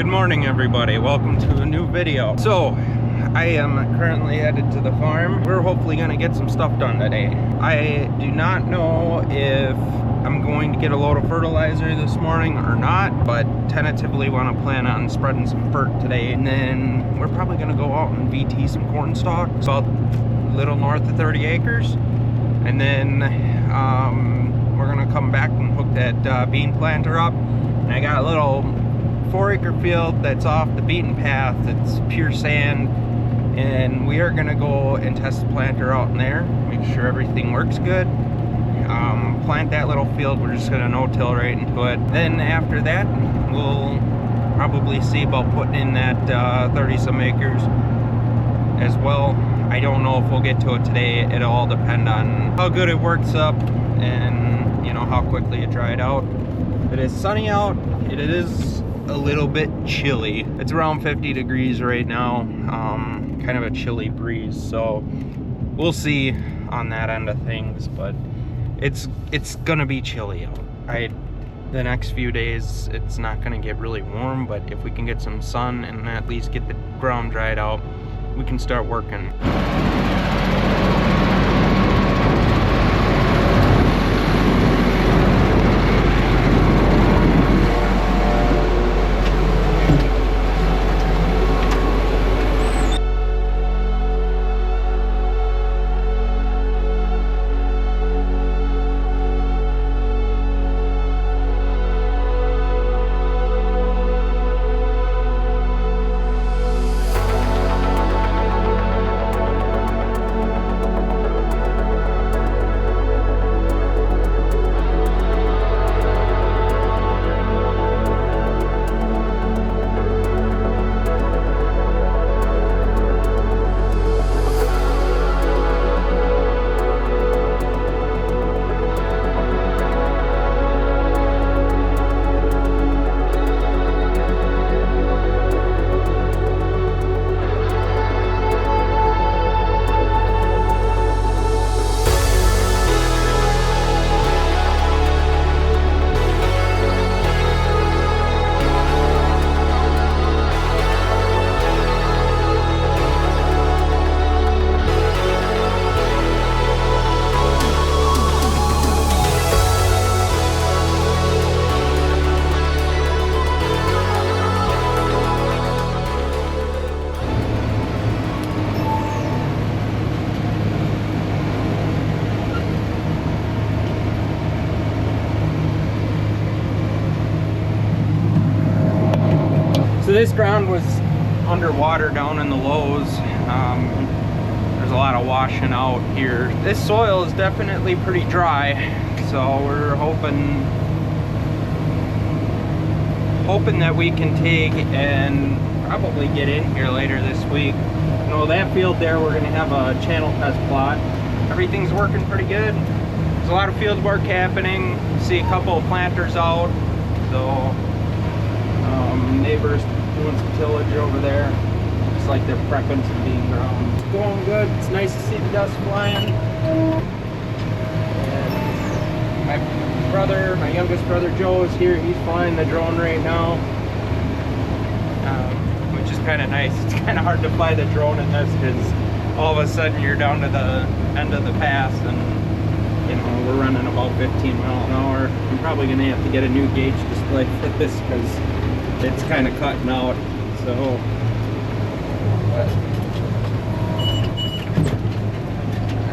Good morning, everybody. Welcome to a new video. So, I am currently headed to the farm. We're hopefully gonna get some stuff done today. I do not know if I'm going to get a load of fertilizer this morning or not, but tentatively want to plan on spreading some fert today. And then we're probably gonna go out and VT some corn stalks, about a little north of 30 acres. And then we're gonna come back and hook that bean planter up. And I got a little 4-acre field that's off the beaten path. It's pure sand, and we are gonna go and test the planter out in there, make sure everything works good. Plant that little field. We're just gonna no-till right into it. Then after that, we'll probably see about putting in that 30-some acres as well. I don't know if we'll get to it today. It'll all depend on how good it works up and, you know, how quickly it dried out. It is sunny out. It is a little bit chilly. It's around 50 degrees right now. Kind of a chilly breeze, so we'll see on that end of things, but it's gonna be chilly out. The next few days it's not gonna get really warm, but if we can get some sun and at least get the ground dried out, we can start working. So this ground was underwater down in the lows. There's a lot of washing out here. This soil is definitely pretty dry, so we're hoping that we can take and probably get in here later this week. You know, that field there, we're gonna have a channel test plot. Everything's working pretty good. There's a lot of field work happening. See a couple of planters out, so neighbors doing some tillage over there. Looks like they're prepping some bean ground. It's going good. It's nice to see the dust flying. And my youngest brother Joe is here. He's flying the drone right now, which is kind of nice. It's kind of hard to fly the drone in this because all of a sudden you're down to the end of the pass and, you know, we're running about 15 miles an hour. I'm probably going to have to get a new gauge display for this because it's kind of cutting out. So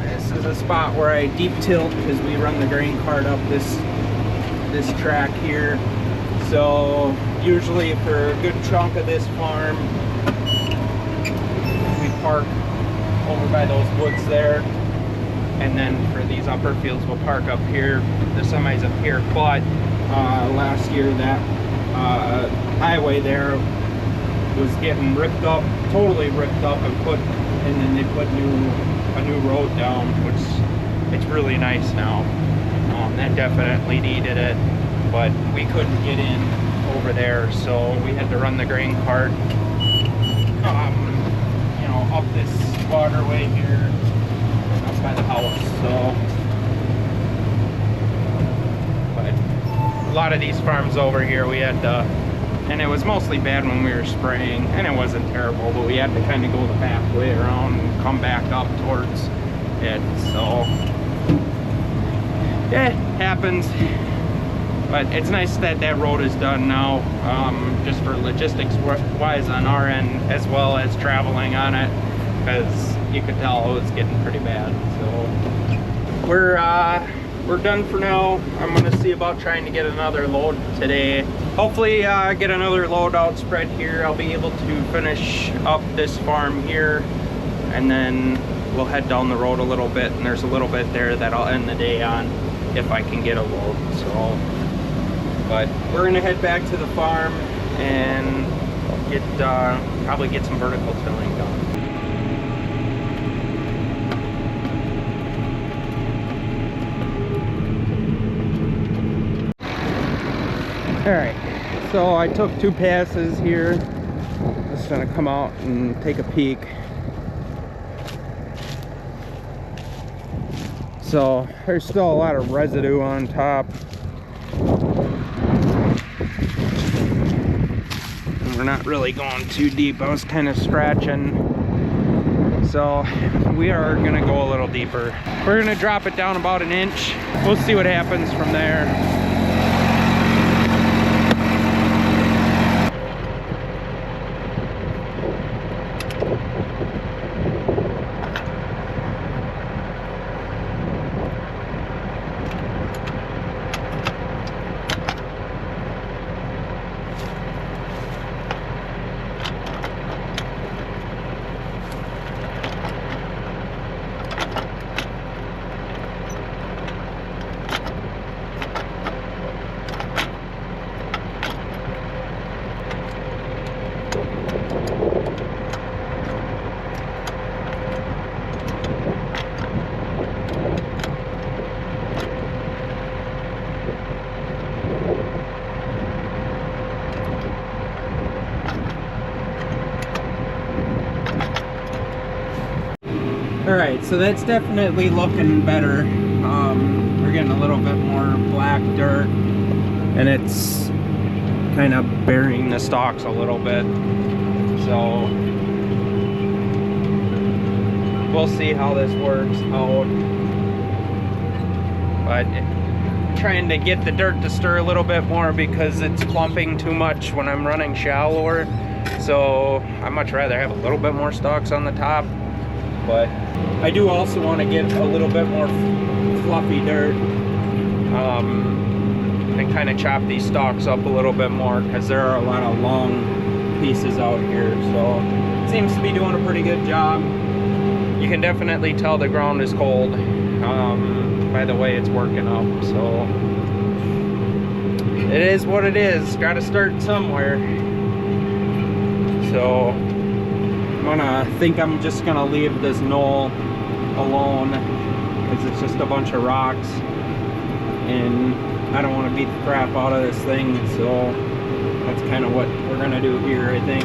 this is a spot where I deep tilt because we run the grain cart up this track here. So usually for a good chunk of this farm we park over by those woods there, and then for these upper fields we'll park up here, the semis up here. But last year that highway there was getting ripped up, totally ripped up, and then they put a new road down, which it's really nice now. That definitely needed it, but we couldn't get in over there, so we had to run the grain cart, you know, up this waterway here, up by the house. So, but a lot of these farms over here, we had to and it was mostly bad when we were spraying, and it wasn't terrible, but we had to kind of go the back way around and come back up towards it. So yeah, it happens, but it's nice that that road is done now, just for logistics wise on our end, as well as traveling on it, because you could tell it was getting pretty bad. So we're done for now. I'm gonna see about trying to get another load today. Hopefully get another load out spread here. I'll be able to finish up this farm here, and then we'll head down the road a little bit, and there's a little bit there that I'll end the day on if I can get a load. So, but we're gonna head back to the farm and get probably get some vertical tilling done. All right, so I took 2 passes here. Just gonna come out and take a peek. So there's still a lot of residue on top. And we're not really going too deep. I was kind of scratching. So we are gonna go a little deeper. We're gonna drop it down about 1 inch. We'll see what happens from there. Alright, so that's definitely looking better. We're getting a little bit more black dirt, and it's kind of burying the stalks a little bit. So we'll see how this works out. But trying to get the dirt to stir a little bit more because it's clumping too much when I'm running shallower. So I'd much rather have a little bit more stalks on the top. But I do also want to get a little bit more fluffy dirt, and kind of chop these stalks up a little bit more, because there are a lot of long pieces out here. So it seems to be doing a pretty good job. You can definitely tell the ground is cold by the way it's working up. So it is what it is. Got to start somewhere. So I'm just gonna leave this knoll alone, because it's just a bunch of rocks, and I don't want to beat the crap out of this thing. So that's kind of what we're gonna do here, I think.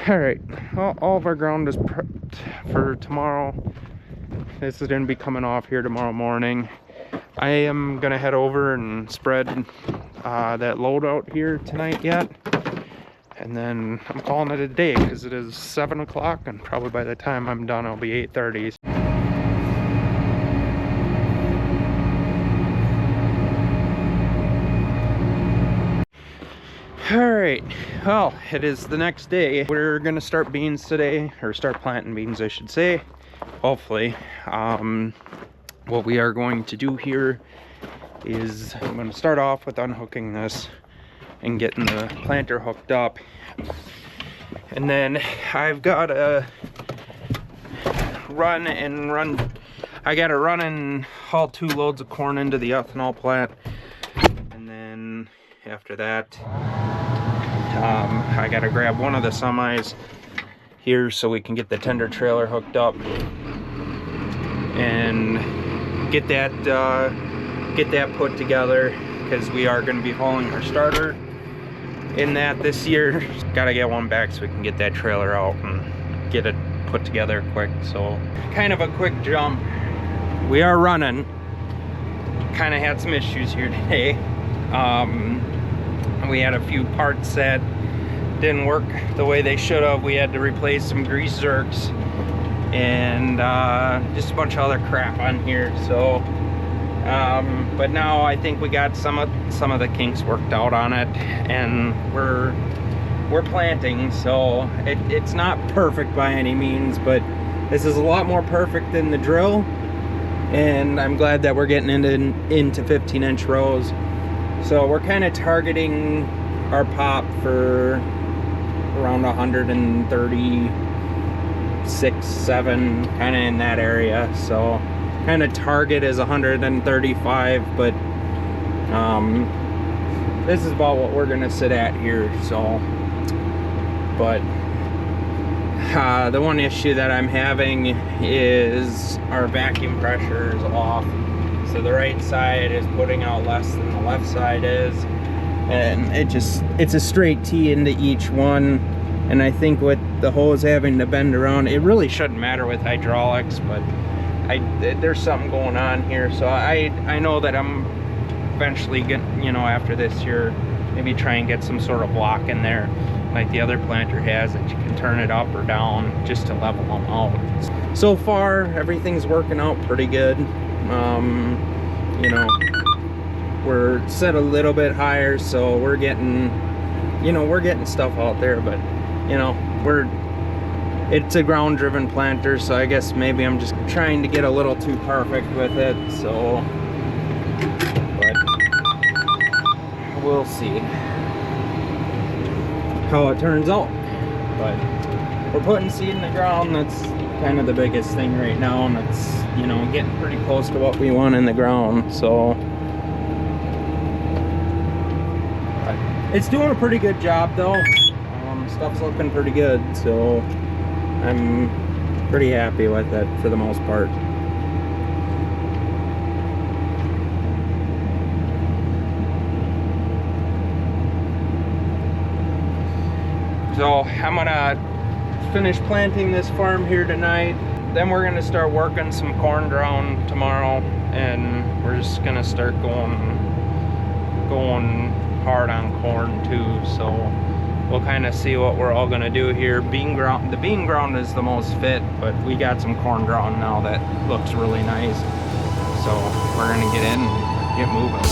Alright, well, all of our ground is prepped for tomorrow. This is going to be coming off here tomorrow morning. I am going to head over and spread that load out here tonight yet. And then I'm calling it a day, because it is 7 o'clock, and probably by the time I'm done it'll be 8:30. All right, well, it is the next day. We're gonna start beans today, or start planting beans, I should say, hopefully. What we are going to do here is I'm gonna start off with unhooking this and getting the planter hooked up. And then I've got to run and haul 2 loads of corn into the ethanol plant. And then after that, I gotta grab one of the semis here so we can get the tender trailer hooked up and get that put together, because we are going to be hauling our starter in that this year. Gotta get one back so we can get that trailer out and get it put together quick. So kind of a quick jump. We are running. Kind of had some issues here today. We had a few parts that didn't work the way they should have. We had to replace some grease zerks and just a bunch of other crap on here. So but now I think we got some of the kinks worked out on it, and we're planting. So it's not perfect by any means, but this is a lot more perfect than the drill, and I'm glad that we're getting into 15-inch rows. So we're kind of targeting our pop for around 136, 7, kind of in that area. So kind of target is 135, but this is about what we're gonna sit at here. So, but the one issue that I'm having is our vacuum pressure is off. So the right side is putting out less than the left side is, and it's a straight T into each one. And I think with the hose having to bend around, it really shouldn't matter with hydraulics, but there's something going on here. So I know that I'm eventually getting, you know, after this year, maybe try and get some sort of block in there like the other planter has, that you can turn it up or down just to level them out. So far everything's working out pretty good. You know, we're set a little bit higher, so we're getting stuff out there, but you know, it's a ground driven planter, so I guess maybe I'm just trying to get a little too perfect with it. So, but we'll see how it turns out. But we're putting seed in the ground. That's kind of the biggest thing right now, and it's, you know, getting pretty close to what we want in the ground. So but it's doing a pretty good job though. Stuff's looking pretty good, so I'm pretty happy with it for the most part. So I'm gonna finish planting this farm here tonight. Then we're gonna start working some corn drown tomorrow, and we're just gonna start going hard on corn too. So we'll kind of see what we're all gonna do here. The bean ground is the most fit, but we got some corn ground now that looks really nice. So we're gonna get in and get moving.